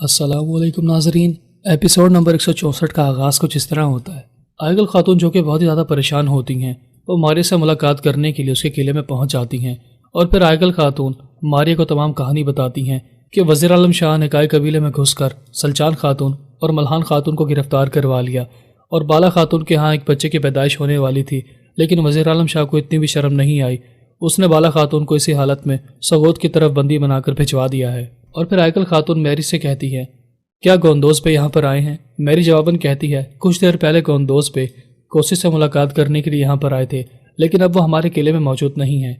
अस्सलाम वालेकुम नाजरीन। एपिसोड नंबर 164 का आगाज़ कुछ इस तरह होता है। आयगल खातून जो कि बहुत ही ज़्यादा परेशान होती हैं, वो मारिया से मुलाकात करने के लिए उसके किले में पहुंच जाती हैं और फिर आयगल खातून मारिया को तमाम कहानी बताती हैं कि वज़ीर आलम शाह ने काय कबीले में घुसकर सलचान खातून और मल्हान खातून को गिरफ़्तार करवा लिया और बाला खातून के यहाँ एक बच्चे की पैदाइश होने वाली थी, लेकिन वज़ीर आलम शाह को इतनी भी शर्म नहीं आई। उसने बाला खातून को इसी हालत में सगोद की तरफ बंदी बनाकर भिजवा दिया है। और फिर आयगल खातून मैरी से कहती है, क्या गोंदोज पे यहाँ पर आए हैं? मैरी जवाबन कहती है, कुछ देर पहले गोंदोज पे कोशिश से मुलाकात करने के लिए यहाँ पर आए थे, लेकिन अब वो हमारे किले में मौजूद नहीं हैं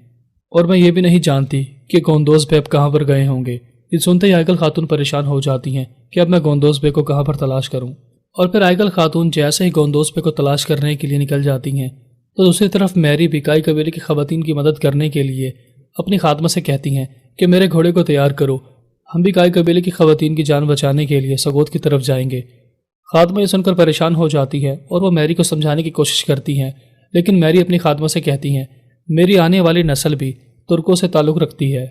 और मैं ये भी नहीं जानती कि गोंदोज पे अब कहाँ पर गए होंगे। ये सुनते ही आयगल खातून परेशान हो जाती हैं कि अब मैं गोंदोज बे को कहाँ पर तलाश करूँ। और फिर आयगल खातून जैसे ही गोंदोज बे को तलाश करने के लिए निकल जाती हैं तो दूसरी तरफ मैरी भी काय कबीले की ख़वातीन की मदद करने के लिए अपनी खात्मा से कहती हैं कि मेरे घोड़े को तैयार करो, हम भी काय कबीले की ख़वातीन की जान बचाने के लिए सगोद की तरफ जाएंगे। खात्मा ये सुनकर परेशान हो जाती है और वो मैरी को समझाने की कोशिश करती हैं, लेकिन मैरी अपनी खात्मा से कहती हैं, मेरी आने वाली नस्ल भी तुर्कों से ताल्लुक़ रखती है,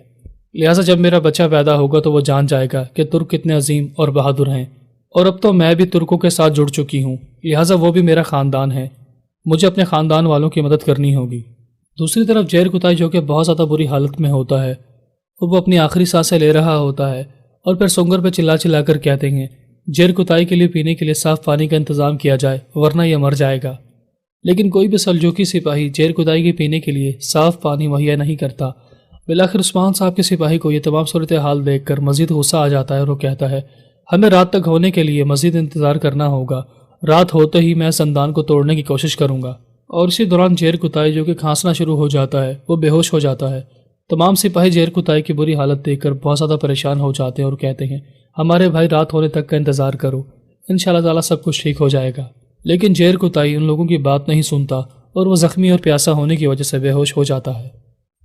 लिहाजा जब मेरा बच्चा पैदा होगा तो वो जान जाएगा कि तुर्क कितने अजीम और बहादुर हैं, और अब तो मैं भी तुर्कों के साथ जुड़ चुकी हूँ, लिहाजा वो भी मेरा ख़ानदान है, मुझे अपने ख़ानदान वालों की मदद करनी होगी। दूसरी तरफ जैर कुताई जो कि बहुत ज़्यादा बुरी हालत में होता है, वो अपनी आखिरी सांसें ले रहा होता है और फिर सुंगर पर चिल्ला चिल्ला कर कहते हैं, जैर कुताई के लिए पीने के लिए साफ़ पानी का इंतज़ाम किया जाए वरना यह मर जाएगा। लेकिन कोई भी सलजूकी सिपाही जैर कुताई के पीने के लिए साफ़ पानी मुहैया नहीं करता। बिलाखिर उस्मान साहब के सिपाही को यह तमाम सूरत हाल देख कर मज़ीद गुस्सा आ जाता है और वो कहता है, हमें रात तक होने के लिए मज़ीद इंतज़ार करना होगा, रात होते ही मैं संदान को तोड़ने की कोशिश करूँगा। और इसी दौरान जैर कुताई जो कि खांसना शुरू हो जाता है वो बेहोश हो जाता है। तमाम सिपाही जैर कुताई की बुरी हालत देखकर बहुत ज़्यादा परेशान हो जाते हैं और कहते हैं, हमारे भाई रात होने तक का इंतज़ार करो, इंशाअल्लाह ताला सब कुछ ठीक हो जाएगा। लेकिन जैर कुताई उन लोगों की बात नहीं सुनता और वह ज़ख्मी और प्यासा होने की वजह से बेहोश हो जाता है।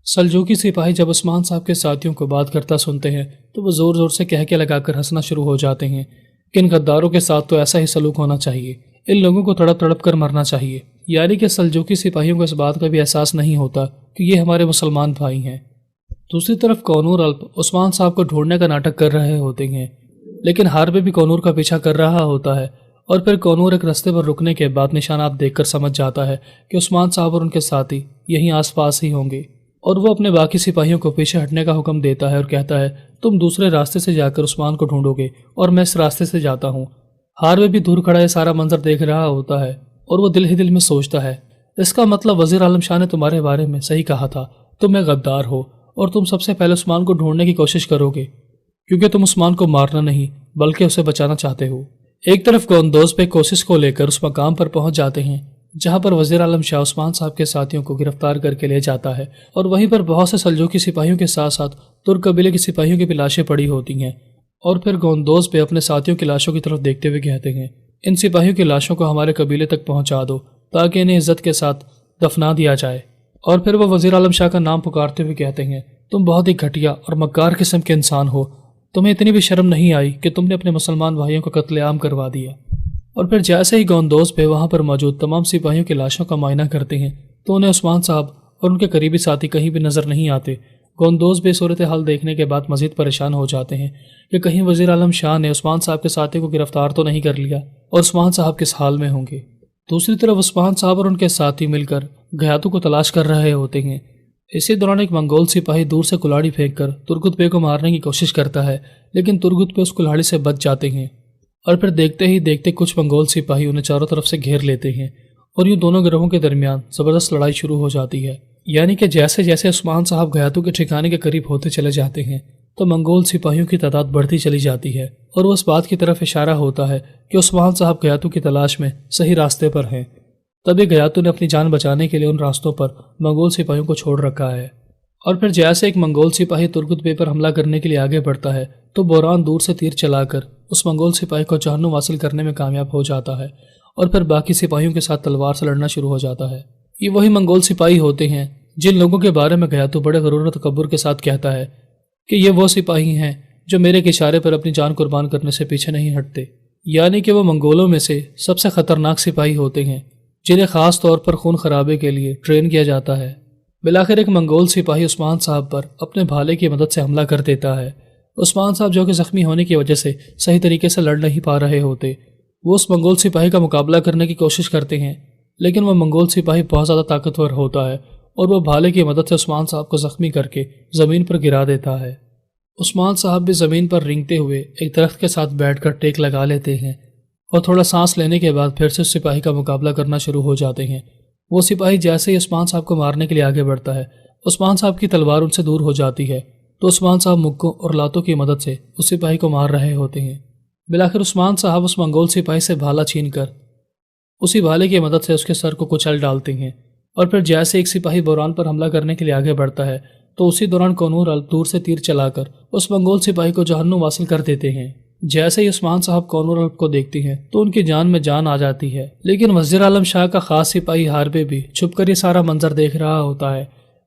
सलजूकी सिपाही जब उस्मान साहब के साथियों को बात करता सुनते हैं तो वो ज़ोर ज़ोर से कह के लगाकर हंसना शुरू हो जाते हैं कि इन गद्दारों के साथ तो ऐसा ही सलूक होना चाहिए, इन लोगों को तड़प तड़प कर मरना चाहिए। यानी कि सलजूकी सिपाहियों को इस बात का भी एहसास नहीं होता कि ये हमारे मुसलमान भाई हैं। दूसरी तरफ कौनूर अल्प उस्मान साहब को ढूंढने का नाटक कर रहे होते हैं, लेकिन हार्बे भी कौनूर का पीछा कर रहा होता है और फिर कौनूर एक रास्ते पर रुकने के बाद निशानात देखकर समझ जाता है कि उस्मान साहब और उनके साथी यहीं आसपास ही होंगे और वो अपने बाकी सिपाहियों को पीछे हटने का हुक्म देता है और कहता है, तुम दूसरे रास्ते से जाकर उस्मान को ढूंढोगे और मैं इस रास्ते से जाता हूँ। हार्बे भी दूर खड़ा ये सारा मंजर देख रहा होता है और वो दिल ही दिल में सोचता है, इसका मतलब वज़ीर आलम शाह ने तुम्हारे बारे में सही कहा था, तुम एक गद्दार हो और तुम सबसे पहले उस्मान को ढूंढने की कोशिश करोगे क्योंकि तुम उस्मान को मारना नहीं बल्कि उसे बचाना चाहते हो। एक तरफ गोंदोज पे कोशिश को लेकर उस मकाम पर पहुंच जाते हैं जहां पर वज़ीर आलम शाह उस्मान साहब के साथियों को गिरफ्तार करके ले जाता है और वहीं पर बहुत से सलजूकी सिपाहियों के साथ साथ तुर्क कबीले की सिपाहियों की भी लाशें पड़ी होती हैं। और फिर गोंदोज पे अपने साथियों की लाशों की तरफ देखते हुए कहते हैं, इन सिपाहियों की लाशों को हमारे कबीले तक पहुँचा दो ताकि इन्हें इज्जत के साथ दफना दिया जाए। और फिर वह वज़ीर आलम शाह का नाम पुकारते हुए कहते हैं, तुम बहुत ही घटिया और मक्कार किस्म के इंसान हो, तुम्हें इतनी भी शर्म नहीं आई कि तुमने अपने मुसलमान भाइयों को कत्लेआम करवा दिया। और फिर जैसे ही गोंदोज पे वहाँ पर मौजूद तमाम सिपाहियों की लाशों का मुआयना करते हैं तो उन्हें उस्मान साहब और उनके करीबी साथी कहीं भी नज़र नहीं आते। गोंदोज पे सूरत हाल देखने के बाद मज़ीद परेशान हो जाते हैं कि कहीं वज़ीर आलम शाह ने उस्मान साहब के साथी को गिरफ्तार तो नहीं कर लिया और उस्मान साहब किस हाल में होंगे। दूसरी तरफ उस्मान साहब और उनके साथी मिलकर घयातों को तलाश कर रहे होते हैं। इसी दौरान एक मंगोल सिपाही दूर से कुल्हाड़ी फेंककर तुर्गुत बे को मारने की कोशिश करता है, लेकिन तुर्गुत बे उस कुल्हाड़ी से बच जाते हैं और फिर देखते ही देखते कुछ मंगोल सिपाही उन्हें चारों तरफ से घेर लेते हैं और यूँ दोनों गिरोहों के दरमियान ज़बरदस्त लड़ाई शुरू हो जाती है। यानी कि जैसे जैसे उस्मान साहब घयातों के ठिकाने के करीब होते चले जाते हैं तो मंगोल सिपाहियों की तादाद बढ़ती चली जाती है और वो इस बात की तरफ इशारा होता है कि उस्मान साहब घयातों की तलाश में सही रास्ते पर हैं। तभी घयातों ने अपनी जान बचाने के लिए उन रास्तों पर मंगोल सिपाहियों को छोड़ रखा है। और फिर जैसे एक मंगोल सिपाही तुर्गुत बे पर हमला करने के लिए आगे बढ़ता है तो बोरान दूर से तीर चलाकर उस मंगोल सिपाही को जहन्नुम हासिल करने में कामयाब हो जाता है और फिर बाकी सिपाहियों के साथ तलवार से लड़ना शुरू हो जाता है। ये वही मंगोल सिपाही होते हैं जिन लोगों के बारे में घयातू बड़े गरूर और तकब्बुर के साथ कहता है कि ये वो सिपाही हैं जो मेरे के इशारे पर अपनी जान कुर्बान करने से पीछे नहीं हटते। यानी कि वो मंगोलों में से सबसे ख़तरनाक सिपाही होते हैं जिन्हें ख़ास तौर पर खून खराबे के लिए ट्रेन किया जाता है। बिलाखिर एक मंगोल सिपाही उस्मान साहब पर अपने भाले की मदद से हमला कर देता है عثمان صاحب جو کہ زخمی ہونے کی وجہ سے صحیح طریقے سے لڑ نہیں پا رہے ہوتے، وہ اس منگول سپاہی کا مقابلہ کرنے کی کوشش کرتے ہیں، لیکن وہ منگول سپاہی بہت زیادہ طاقتور ہوتا ہے اور وہ بھالے کی مدد سے عثمان صاحب کو زخمی کر کے زمین پر گرا دیتا ہے۔ عثمان صاحب بھی زمین پر رینگتے ہوئے ایک درخت کے ساتھ بیٹھ کر ٹیک لگا لیتے ہیں اور تھوڑا سانس لینے کے بعد پھر سے اس سپاہی کا مقابلہ کرنا شروع ہو جاتے ہیں۔ وہ سپاہی جیسے ہی عثمان صاحب کو مارنے کے لیے آگے بڑھتا ہے، عثمان صاحب کی تلوار ان سے دور ہو جاتی ہے تو عثمان صاحب مکوں اور لاتوں کی مدد سے اس سپاہی کو مار رہے ہوتے ہیں۔ بالآخر عثمان صاحب اس منگول سپاہی سے بھالا چھین کر اسی بھالے کی مدد سے اس کے سر کو کچل ڈالتے ہیں، اور پھر جیسے ایک سپاہی بوران پر حملہ کرنے کے لیے آگے بڑھتا ہے تو اسی دوران کونور الپ دور سے تیر چلا کر اس منگول سپاہی کو جہنم واصل کر دیتے ہیں۔ جیسے ہی عثمان صاحب کونور الپ کو دیکھتے ہیں تو ان کی جان میں جان آ جاتی ہے، لیکن وزیر عالم شاہ کا خاص سپاہی ہاربے بھی چھپ کر یہ سارا منظر دیکھ رہا ہوتا ہے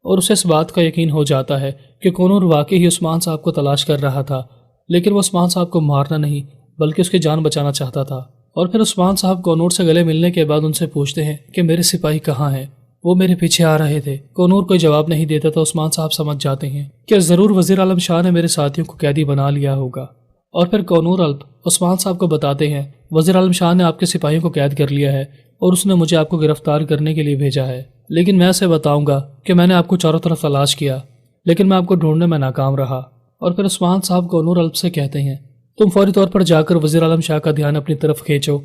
اور اسے اس بات کا یقین ہو جاتا ہے کہ کونور واقعی ہی عثمان صاحب کو تلاش کر رہا تھا، لیکن وہ عثمان صاحب کو مارنا نہیں بلکہ اس کی جان بچانا چاہتا تھا۔ اور پھر عثمان صاحب کونور سے گلے ملنے کے بعد ان سے پوچھتے ہیں کہ میرے سپاہی کہاں ہیں، وہ میرے پیچھے آ رہے تھے۔ کونور کوئی جواب نہیں دیتا تو عثمان صاحب سمجھ جاتے ہیں کہ ضرور وزیر عالم شاہ نے میرے ساتھیوں کو قیدی بنا لیا ہوگا، اور پھر کونور الپ عثمان صاحب کو بتاتے ہیں وزیر عالم شاہ نے آپ کے سپاہیوں کو قید کر لیا ہے اور اس نے مجھے آپ کو گرفتار کرنے کے لیے بھیجا ہے، لیکن میں اسے بتاؤں گا کہ میں نے آپ کو چاروں طرف تلاش کیا لیکن میں آپ کو ڈھونڈنے میں ناکام رہا۔ اور پھر عثمان صاحب کونور الپ سے کہتے ہیں تم فوری طور پر جا کر وزیر عالم شاہ کا دھیان اپنی طرف کھینچو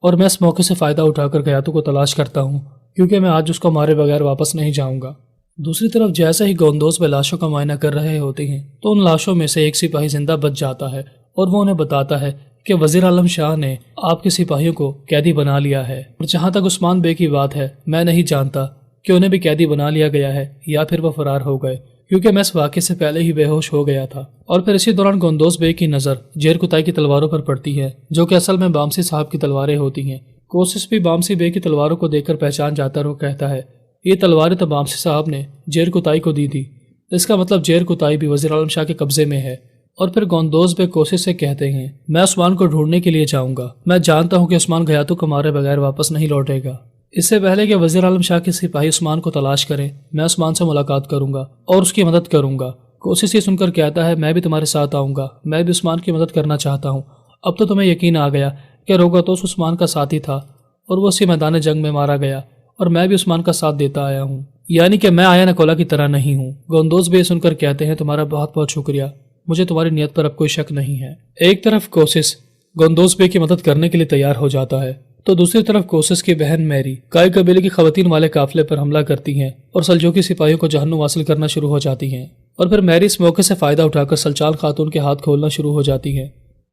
اور میں اس موقع سے فائدہ اٹھا کر گیاتو کو تلاش کرتا ہوں، کیونکہ میں آج اس کو مارے بغیر واپس نہیں جاؤں گا۔ دوسری طرف جیسے ہی گوندوز میں لاشوں کا معائنہ کر رہے ہوتے ہیں تو ان لاشوں میں سے ایک سپاہی زندہ بچ جاتا ہے اور وہ انہیں بتاتا ہے کہ وزیر عالم شاہ نے آپ کے سپاہیوں کو قیدی بنا لیا ہے، اور جہاں تک عثمان بے کی بات ہے میں نہیں جانتا کہ انہیں بھی قیدی بنا لیا گیا ہے یا پھر وہ فرار ہو گئے، کیونکہ میں اس واقعے سے پہلے ہی بے ہوش ہو گیا تھا۔ اور پھر اسی دوران گوندوز بے کی نظر جیر کتائی کی تلواروں پر پڑتی ہے جو کہ اصل میں بامسی صاحب کی تلواریں ہوتی ہیں۔ کوشش بھی بامسی بے کی تلواروں کو دیکھ کر پہچان جاتا اور وہ کہتا ہے یہ تلواریں تو بامسی صاحب نے جیر کتائی کو دی تھی، اس کا مطلب جیر کتائی بھی وزیر عالم شاہ کے قبضے میں ہے۔ اور پھر گوندوز بے کوشش سے کہتے ہیں میں عثمان کو ڈھونڈنے کے لیے جاؤں گا، میں جانتا ہوں کہ عثمان گیاتو کو مارے بغیر واپس نہیں لوٹے گا۔ اس سے پہلے کہ وزیر عالم شاہ کے سپاہی عثمان کو تلاش کریں میں عثمان سے ملاقات کروں گا اور اس کی مدد کروں گا۔ کوشش یہ سن کر کہتا ہے میں بھی تمہارے ساتھ آؤں گا، میں بھی عثمان کی مدد کرنا چاہتا ہوں۔ اب تو تمہیں یقین آ گیا کہ روگاتوس عثمان کا ساتھی تھا اور وہ اسی میدان جنگ میں مارا گیا، اور میں بھی عثمان کا ساتھ دیتا آیا ہوں، یعنی کہ میں آیا نکولا کی طرح نہیں ہوں۔ گوندوز بھی سن کر کہتے ہیں تمہارا بہت بہت شکریہ، مجھے تمہاری نیت پر اب کوئی شک نہیں ہے۔ ایک طرف کوشش گوندوز بے کی مدد کرنے کے لیے تیار ہو جاتا ہے تو دوسری طرف کوسس کی بہن میری کائی قبیلے کی خواتین والے قافلے پر حملہ کرتی ہیں اور سلجوقی سپاہیوں کو جہنم واصل کرنا شروع ہو جاتی ہیں، اور پھر میری اس موقع سے فائدہ اٹھا کر سلچان خاتون کے ہاتھ کھولنا شروع ہو جاتی ہیں۔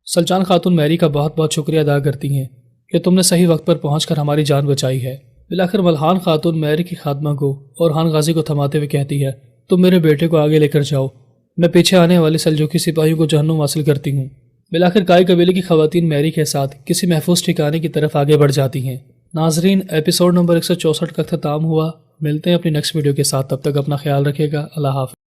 سلچان خاتون میری کا بہت بہت شکریہ ادا کرتی ہیں کہ تم نے صحیح وقت پر پہنچ کر ہماری جان بچائی ہے۔ بالآخر ملحان خاتون میری کی خادمہ کو اور ہان غازی کو تھماتے ہوئے کہتی ہے تم میرے بیٹے کو آگے لے کر جاؤ، میں پیچھے آنے والے سلجوقی سپاہیوں کو جہنم واصل کرتی ہوں۔ بالآخر کائی قبیلے کی خواتین میری کے ساتھ کسی محفوظ ٹھکانے کی طرف آگے بڑھ جاتی ہیں۔ ناظرین، ایپیسوڈ نمبر 164 کا اختتام ہوا۔ ملتے ہیں اپنی نیکسٹ ویڈیو کے ساتھ، تب تک اپنا خیال رکھے گا۔ اللہ حافظ۔